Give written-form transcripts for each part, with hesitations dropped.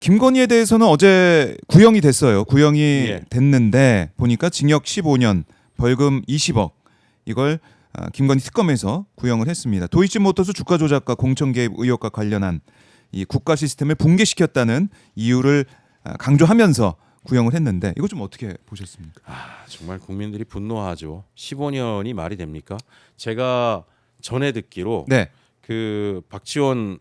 김건희에 대해서는 어제 구형이 됐어요. 구형이 예. 됐는데 보니까 징역 15년, 벌금 20억 이걸 김건희 특검에서 구형을 했습니다. 도이치모터스 주가 조작과 공천 개입 의혹과 관련한 이 국가 시스템을 붕괴시켰다는 이유를 강조하면서 구형을 했는데 이거 좀 어떻게 보셨습니까? 정말 국민들이 분노하죠. 15년이 말이 됩니까? 제가 전에 듣기로 네, 그 박지원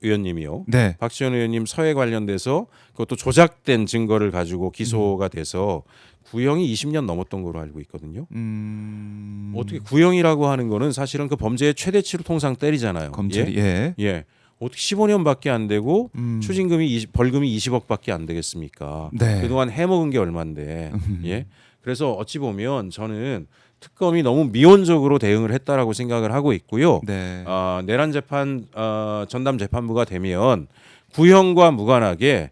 의원님이요. 네, 박지원 의원님 서해 관련돼서 그것도 조작된 증거를 가지고 기소가 돼서 구형이 20년 넘었던 걸로 알고 있거든요. 어떻게 구형이라고 하는 거는 사실은 그 범죄의 최대치로 통상 때리잖아요. 검찰이 예? 예. 어떻게 15년밖에 안 되고 추징금이 벌금이 20억밖에 안 되겠습니까? 네. 그동안 해먹은 게 얼만데. 예. 그래서 어찌 보면 저는 특검이 너무 미온적으로 대응을 했다라고 생각을 하고 있고요. 네. 내란 재판 전담 재판부가 되면 구형과 무관하게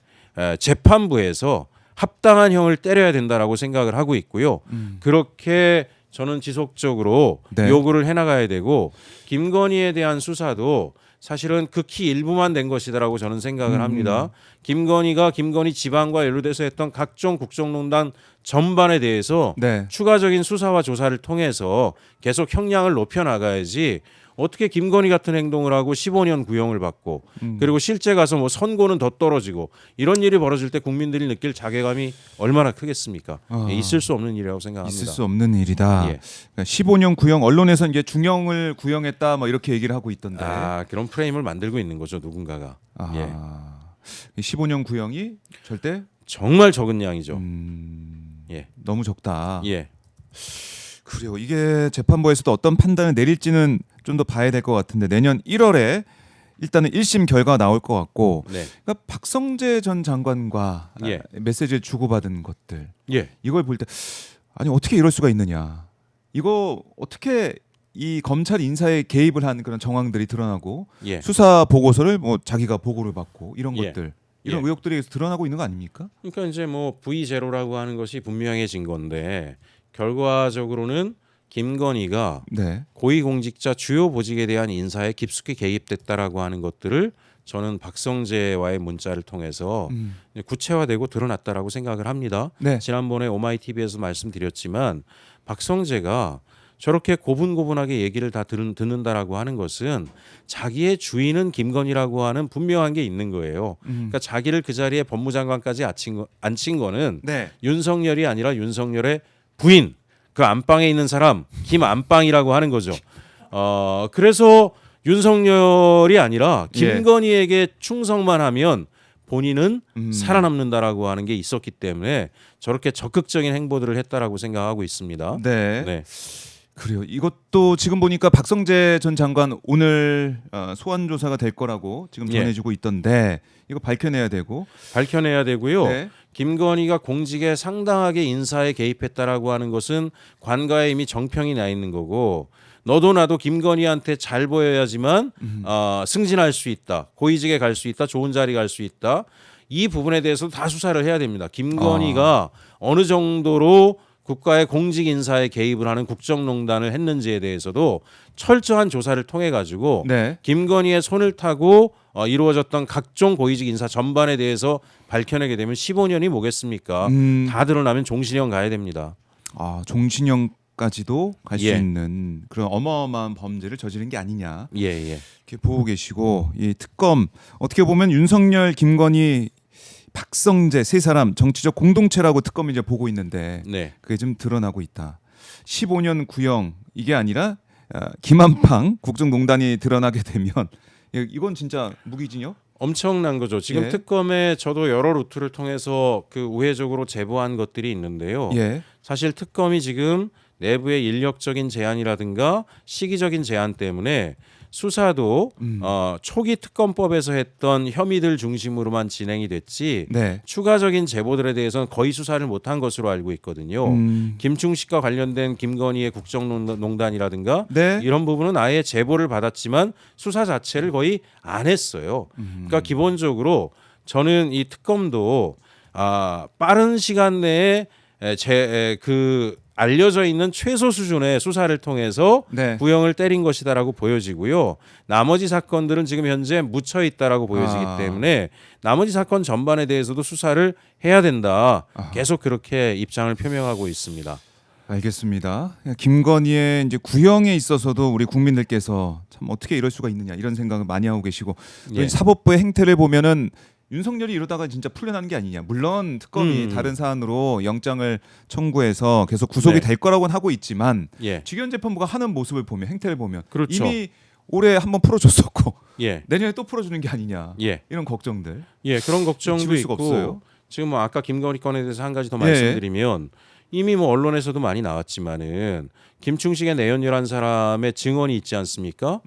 재판부에서 합당한 형을 때려야 된다라고 생각을 하고 있고요. 그렇게 저는 지속적으로 네. 요구를 해나가야 되고 김건희에 대한 수사도 사실은 극히 일부만 된 것이다라고 저는 생각을 합니다. 김건희 지방과 연루돼서 했던 각종 국정농단 전반에 대해서 네. 추가적인 수사와 조사를 통해서 계속 형량을 높여나가야지 어떻게 김건희 같은 행동을 하고 15년 구형을 받고 그리고 실제 가서 뭐 선고는 더 떨어지고 이런 일이 벌어질 때 국민들이 느낄 자괴감이 얼마나 크겠습니까? 있을 수 없는 일이라고 생각합니다. 있을 수 없는 일이다. 예. 그러니까 15년 구형, 언론에서 이제 중형을 구형했다 뭐 이렇게 얘기를 하고 있던데. 그런 프레임을 만들고 있는 거죠, 누군가가. 예. 15년 구형이 절대 정말 적은 양이죠. 예. 너무 적다. 예. 그래요. 이게 재판부에서도 어떤 판단을 내릴지는 좀 더 봐야 될 것 같은데 내년 1월에 일단은 1심 결과가 나올 것 같고 네. 그러니까 박성재 전 장관과 예. 메시지를 주고받은 것들 예. 이걸 볼 때 아니 어떻게 이럴 수가 있느냐. 이거 어떻게 이 검찰 인사에 개입을 한 그런 정황들이 드러나고 예. 수사 보고서를 뭐 자기가 보고를 받고 이런 예. 것들 이런 예. 의혹들이 드러나고 있는 거 아닙니까? 그러니까 이제 뭐 V0라고 하는 것이 분명해진 건데 결과적으로는 김건희가 네. 고위공직자 주요 보직에 대한 인사에 깊숙이 개입됐다라고 하는 것들을 저는 박성재와의 문자를 통해서 구체화되고 드러났다라고 생각을 합니다. 네. 지난번에 오마이TV에서 말씀드렸지만 박성재가 저렇게 고분고분하게 얘기를 다 듣는다라고 하는 것은 자기의 주인은 김건희라고 하는 분명한 게 있는 거예요. 그러니까 자기를 그 자리에 법무장관까지 앉힌 거는 네. 윤석열이 아니라 윤석열의 부인, 그 안방에 있는 사람 김안방이라고 하는 거죠. 그래서 윤석열이 아니라 김건희에게 충성만 하면 본인은 살아남는다라고 하는 게 있었기 때문에 저렇게 적극적인 행보들을 했다라고 생각하고 있습니다. 네. 네. 그래요. 이것도 지금 보니까 박성재 전 장관 오늘 소환 조사가 될 거라고 지금 전해지고 있던데 이거 밝혀내야 되고요. 네. 김건희가 공직에 상당하게 인사에 개입했다라고 하는 것은 관가에 이미 정평이 나 있는 거고 너도 나도 김건희한테 잘 보여야지만 승진할 수 있다. 고위직에 갈 수 있다. 좋은 자리 갈 수 있다. 이 부분에 대해서도 다 수사를 해야 됩니다. 김건희가 어느 정도로 국가의 공직 인사에 개입을 하는 국정농단을 했는지에 대해서도 철저한 조사를 통해 가지고 네. 김건희의 손을 타고 이루어졌던 각종 고위직 인사 전반에 대해서 밝혀내게 되면 15년이 뭐겠습니까? 다 드러나면 종신형 가야 됩니다. 종신형까지도 갈 수 있는 그런 어마어마한 범죄를 저지른 게 아니냐. 이렇게 보고 계시고 이 특검 어떻게 보면 윤석열, 김건희, 박성재 세 사람 정치적 공동체라고 특검이 이제 보고 있는데 그게 좀 드러나고 있다. 15년 구형 이게 아니라 김한방 국정농단이 드러나게 되면 이건 진짜 무기징역? 엄청난 거죠. 지금 특검에 저도 여러 루트를 통해서 그 우회적으로 제보한 것들이 있는데요. 사실 특검이 지금 내부의 인력적인 제한이라든가 시기적인 제한 때문에 수사도 초기 특검법에서 했던 혐의들 중심으로만 진행이 됐지 추가적인 제보들에 대해서는 거의 수사를 못한 것으로 알고 있거든요. 김충식과 관련된 김건희의 국정농단이라든가 이런 부분은 아예 제보를 받았지만 수사 자체를 거의 안 했어요. 그러니까 기본적으로 저는 이 특검도 빠른 시간 내에 그 알려져 있는 최소 수준의 수사를 통해서 네. 구형을 때린 것이다라고 보여지고요. 나머지 사건들은 지금 현재 묻혀 있다라고 보여지기 때문에 나머지 사건 전반에 대해서도 수사를 해야 된다. 계속 그렇게 입장을 표명하고 있습니다. 알겠습니다. 김건희의 이제 구형에 있어서도 우리 국민들께서 참 어떻게 이럴 수가 있느냐 이런 생각을 많이 하고 계시고 또 사법부의 행태를 보면은 윤석열이 이러다가 진짜 풀려나는 게 아니냐. 물론 특검이 다른 사안으로 영장을 청구해서 계속 구속이 될 거라고는 하고 있지만 직연재판부가 하는 모습을 보면 행태를 보면 그렇죠. 이미 올해 한번 풀어줬었고 내년에 또 풀어주는 게 아니냐 이런 걱정들. 그런 걱정도 수가 있고 없어요. 지금 뭐 아까 김건희 건에 대해서 한 가지 더 말씀드리면 이미 뭐 언론에서도 많이 나왔지만은 김충식의 내연녀란 사람의 증언이 있지 않습니까?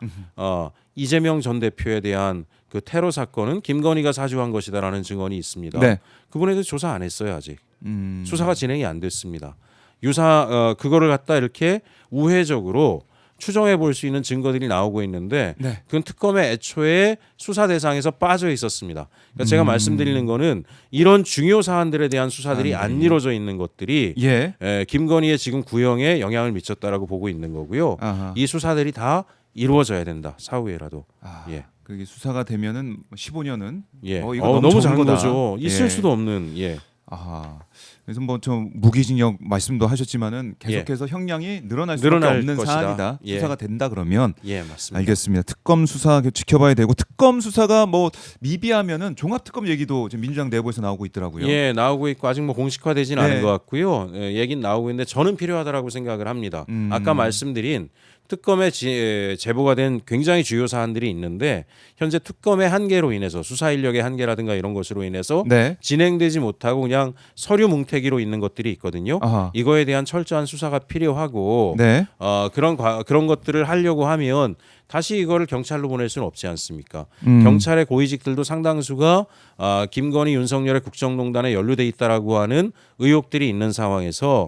이재명 전 대표에 대한 그 테러 사건은 김건희가 사주한 것이다라는 증언이 있습니다. 그분에 대해서 조사 안 했어요 아직. 수사가 진행이 안 됐습니다. 그거를 갖다 이렇게 우회적으로 추정해 볼 수 있는 증거들이 나오고 있는데 그건 특검의 애초에 수사 대상에서 빠져 있었습니다. 그러니까 제가 말씀드리는 거는 이런 중요 사안들에 대한 수사들이 안 이루어져 있는 것들이 김건희의 지금 구형에 영향을 미쳤다라고 보고 있는 거고요. 이 수사들이 다 이루어져야 된다. 사후에라도. 그게 수사가 되면은 15년은 이거 이거 너무 작은 거죠. 있을 수도 없는. 그래서 뭐 좀 무기징역 말씀도 하셨지만은 계속해서 형량이 늘어날 수밖에 없는 것이다. 사안이다. 수사가 된다 그러면 맞습니다. 알겠습니다. 특검 수사 지켜봐야 되고 특검 수사가 뭐 미비하면은 종합특검 얘기도 지금 민주당 내부에서 나오고 있더라고요. 나오고 있고 아직 뭐 공식화되지는 않은 것 같고요. 얘기는 나오고 있는데 저는 필요하다라고 생각을 합니다. 아까 말씀드린 특검에 제보가 된 굉장히 주요 사안들이 있는데 현재 특검의 한계로 인해서 수사 인력의 한계라든가 이런 것으로 인해서 진행되지 못하고 그냥 서류 뭉태기로 있는 것들이 있거든요. 이거에 대한 철저한 수사가 필요하고 그런 것들을 하려고 하면 다시 이거를 경찰로 보낼 수는 없지 않습니까? 경찰의 고위직들도 상당수가 김건희, 윤석열의 국정농단에 연루돼 있다라고 하는 의혹들이 있는 상황에서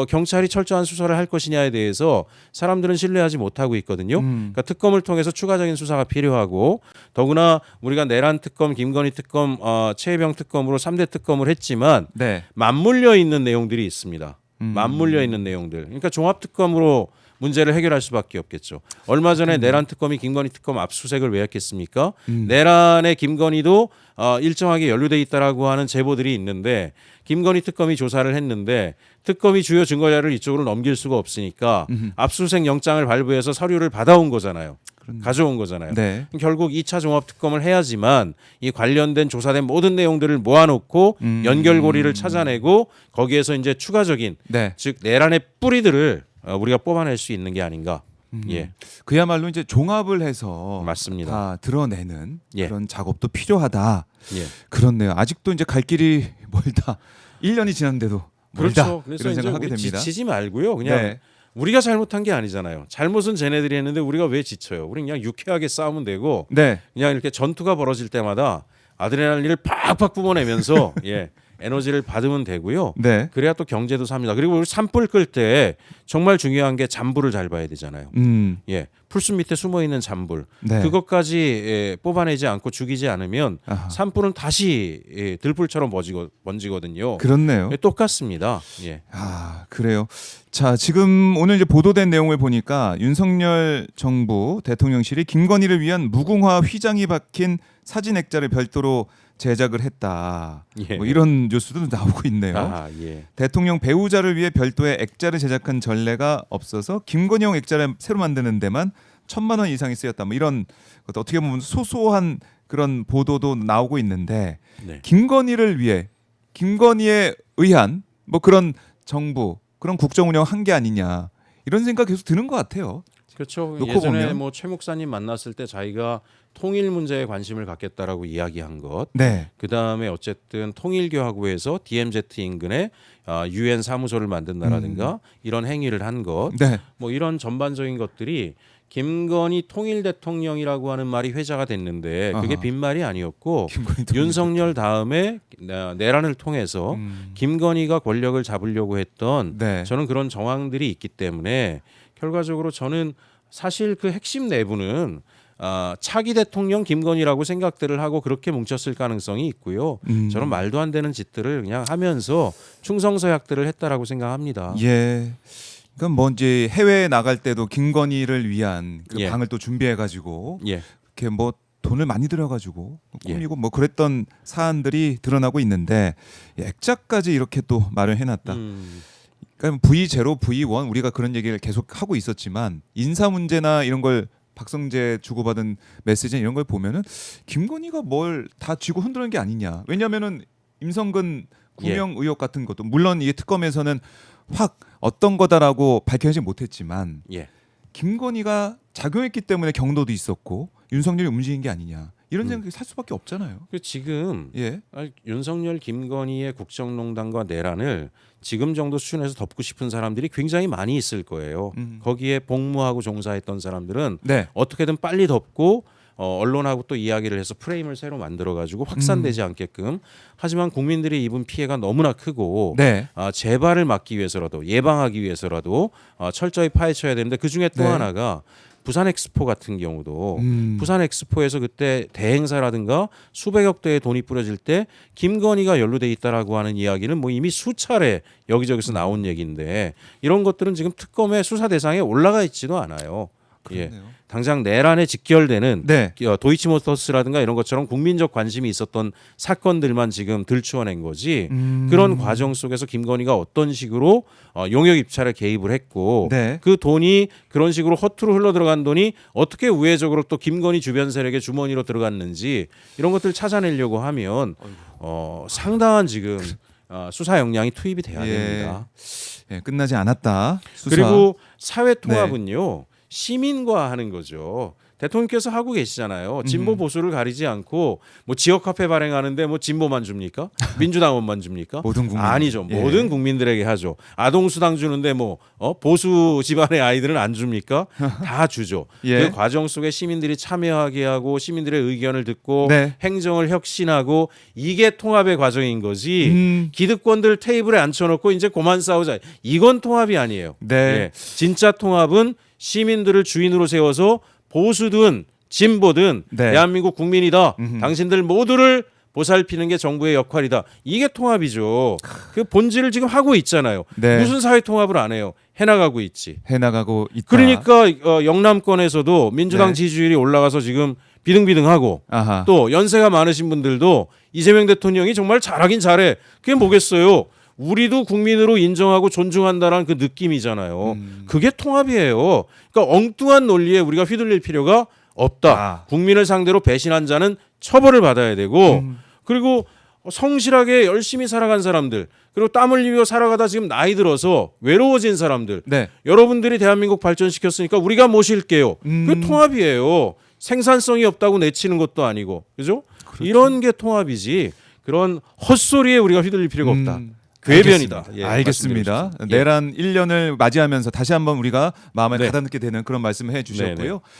경찰이 철저한 수사를 할 것이냐에 대해서 사람들은 신뢰하지 못하고 있거든요. 그러니까 특검을 통해서 추가적인 수사가 필요하고 더구나 우리가 내란 특검, 김건희 특검, 최혜병 특검으로 3대 특검을 했지만 맞물려 있는 내용들이 있습니다. 맞물려 있는 내용들. 그러니까 종합 특검으로 문제를 해결할 수밖에 없겠죠. 얼마 전에 내란 특검이 김건희 특검 압수수색을 왜 했겠습니까? 내란의 김건희도 일정하게 연루돼 있다라고 하는 제보들이 있는데 김건희 특검이 조사를 했는데 특검이 주요 증거 자료를 이쪽으로 넘길 수가 없으니까 압수수색 영장을 발부해서 서류를 받아온 거잖아요. 가져온 거잖아요. 결국 2차 종합특검을 해야지만 이 관련된 조사된 모든 내용들을 모아놓고 연결고리를 찾아내고 거기에서 이제 추가적인 즉 내란의 뿌리들을 우리가 뽑아낼 수 있는 게 아닌가. 그야말로 이제 종합을 해서 맞습니다. 다 드러내는 그런 작업도 필요하다. 그렇네요. 아직도 이제 갈 길이 멀다. 1년이 지났는데도 멀다. 그래서 이런 생각하게 됩니다. 지치지 말고요. 그냥 우리가 잘못한 게 아니잖아요. 잘못은 쟤네들이 했는데 우리가 왜 지쳐요? 우리 그냥 유쾌하게 싸우면 되고 그냥 이렇게 전투가 벌어질 때마다 아드레날린을 팍팍 뿜어내면서 에너지를 받으면 되고요. 그래야 또 경제도 삽니다. 그리고 우리 산불 끌 때 정말 중요한 게 잔불을 잘 봐야 되잖아요. 풀숲 밑에 숨어 있는 잔불. 그것까지 뽑아내지 않고 죽이지 않으면 산불은 다시 들불처럼 번지거든요. 그렇네요. 똑같습니다. 그래요. 자, 지금 오늘 이제 보도된 내용을 보니까 윤석열 정부 대통령실이 김건희를 위한 무궁화 휘장이 박힌 사진 액자를 별도로 제작을 했다. 뭐 이런 뉴스도 나오고 있네요. 대통령 배우자를 위해 별도의 액자를 제작한 전례가 없어서 김건희용 액자를 새로 만드는 데만 1,000만 원 이상이 쓰였다. 뭐 이런 것도 어떻게 보면 소소한 그런 보도도 나오고 있는데 김건희를 위해 김건희에 의한 뭐 그런 정부 그런 국정 운영 한 게 아니냐 이런 생각 계속 드는 것 같아요. 그렇죠. 예전에 뭐 최 목사님 만났을 때 자기가 통일 문제에 관심을 갖겠다라고 이야기한 것. 그 다음에 어쨌든 통일교하고 해서 DMZ 인근에 UN 사무소를 만든다라든가 이런 행위를 한 것. 뭐 이런 전반적인 것들이 김건희 통일 대통령이라고 하는 말이 회자가 됐는데 그게 빈말이 아니었고 윤석열 다음에 내란을 통해서 김건희가 권력을 잡으려고 했던 저는 그런 정황들이 있기 때문에 결과적으로 저는 사실 그 핵심 내부는 차기 대통령 김건희라고 생각들을 하고 그렇게 뭉쳤을 가능성이 있고요. 저런 말도 안 되는 짓들을 그냥 하면서 충성서약들을 했다라고 생각합니다. 예. 그럼 뭐 이제 해외에 나갈 때도 김건희를 위한 그 예. 방을 또 준비해가지고 예. 이렇게 뭐 돈을 많이 들여가지고 꾸미고 예. 뭐 그랬던 사안들이 드러나고 있는데 액자까지 이렇게 또 마련해놨다. 그러니까 V0, V1 우리가 그런 얘기를 계속 하고 있었지만 인사 문제나 이런 걸 박성재 주고받은 메시지 이런 걸 보면은 김건희가 뭘 다 쥐고 흔드는 게 아니냐. 왜냐하면은 임성근 구명 의혹 같은 것도 물론 이게 특검에서는 확 어떤 거다라고 밝혀내지 못했지만 예. 김건희가 작용했기 때문에 경도도 있었고 윤석열이 움직인 게 아니냐 이런 생각이 살 수밖에 없잖아요. 지금 예. 윤석열 김건희의 국정농단과 내란을 지금 정도 수준에서 덮고 싶은 사람들이 굉장히 많이 있을 거예요. 거기에 복무하고 종사했던 사람들은 네. 어떻게든 빨리 덮고 언론하고 또 이야기를 해서 프레임을 새로 만들어가지고 확산되지 않게끔. 하지만 국민들이 입은 피해가 너무나 크고 네. 재발을 막기 위해서라도 예방하기 위해서라도 철저히 파헤쳐야 되는데 그 중에 또 네. 하나가 부산 엑스포 같은 경우도 부산 엑스포에서 그때 대행사라든가 수백억 대의 돈이 뿌려질 때 김건희가 연루돼 있다라고 하는 이야기는 뭐 이미 수차례 여기저기서 나온 얘기인데 이런 것들은 지금 특검의 수사 대상에 올라가 있지도 않아요. 예. 당장 내란에 직결되는 네. 도이치모터스라든가 이런 것처럼 국민적 관심이 있었던 사건들만 지금 들추어낸 거지 그런 과정 속에서 김건희가 어떤 식으로 용역 입찰에 개입을 했고 네. 그 돈이 그런 식으로 허투루 흘러들어간 돈이 어떻게 우회적으로 또 김건희 주변 세력의 주머니로 들어갔는지 이런 것들을 찾아내려고 하면 상당한 지금 수사 역량이 투입이 돼야 됩니다. 예, 끝나지 않았다. 수사. 그리고 사회 통합은요. 시민과 하는 거죠. 대통령께서 하고 계시잖아요. 진보 보수를 가리지 않고 뭐 지역 화폐 발행하는데 뭐 진보만 줍니까? 민주당원만 줍니까? 모든 국민. 아니죠. 예. 모든 국민들에게 하죠. 아동 수당 주는데 뭐 보수 집안의 아이들은 안 줍니까? 다 주죠. 예. 그 과정 속에 시민들이 참여하게 하고 시민들의 의견을 듣고 네. 행정을 혁신하고 이게 통합의 과정인 거지. 기득권들 테이블에 앉혀놓고 이제 그만 싸우자. 이건 통합이 아니에요. 네. 예. 진짜 통합은 시민들을 주인으로 세워서 보수든 진보든 네. 대한민국 국민이다. 당신들 모두를 보살피는 게 정부의 역할이다. 이게 통합이죠. 그 본질을 지금 하고 있잖아요. 네. 무슨 사회 통합을 안 해요. 해나가고 있지. 해나가고 있다. 그러니까 영남권에서도 민주당 네. 지지율이 올라가서 지금 비등비등하고 아하. 또 연세가 많으신 분들도 이재명 대통령이 정말 잘하긴 잘해. 그게 뭐겠어요. 우리도 국민으로 인정하고 존중한다라는 그 느낌이잖아요. 그게 통합이에요. 그러니까 엉뚱한 논리에 우리가 휘둘릴 필요가 없다. 국민을 상대로 배신한 자는 처벌을 받아야 되고 그리고 성실하게 열심히 살아간 사람들 그리고 땀 흘리며 살아가다 지금 나이 들어서 외로워진 사람들 네. 여러분들이 대한민국 발전시켰으니까 우리가 모실게요. 그게 통합이에요. 생산성이 없다고 내치는 것도 아니고 그죠? 그렇죠. 이런 게 통합이지 그런 헛소리에 우리가 휘둘릴 필요가 없다. 궤변이다. 예, 알겠습니다. 말씀드리겠습니다. 내란 1년을 맞이하면서 다시 한번 우리가 마음에 네. 가다듬게 되는 그런 말씀을 해주셨고요. 네네.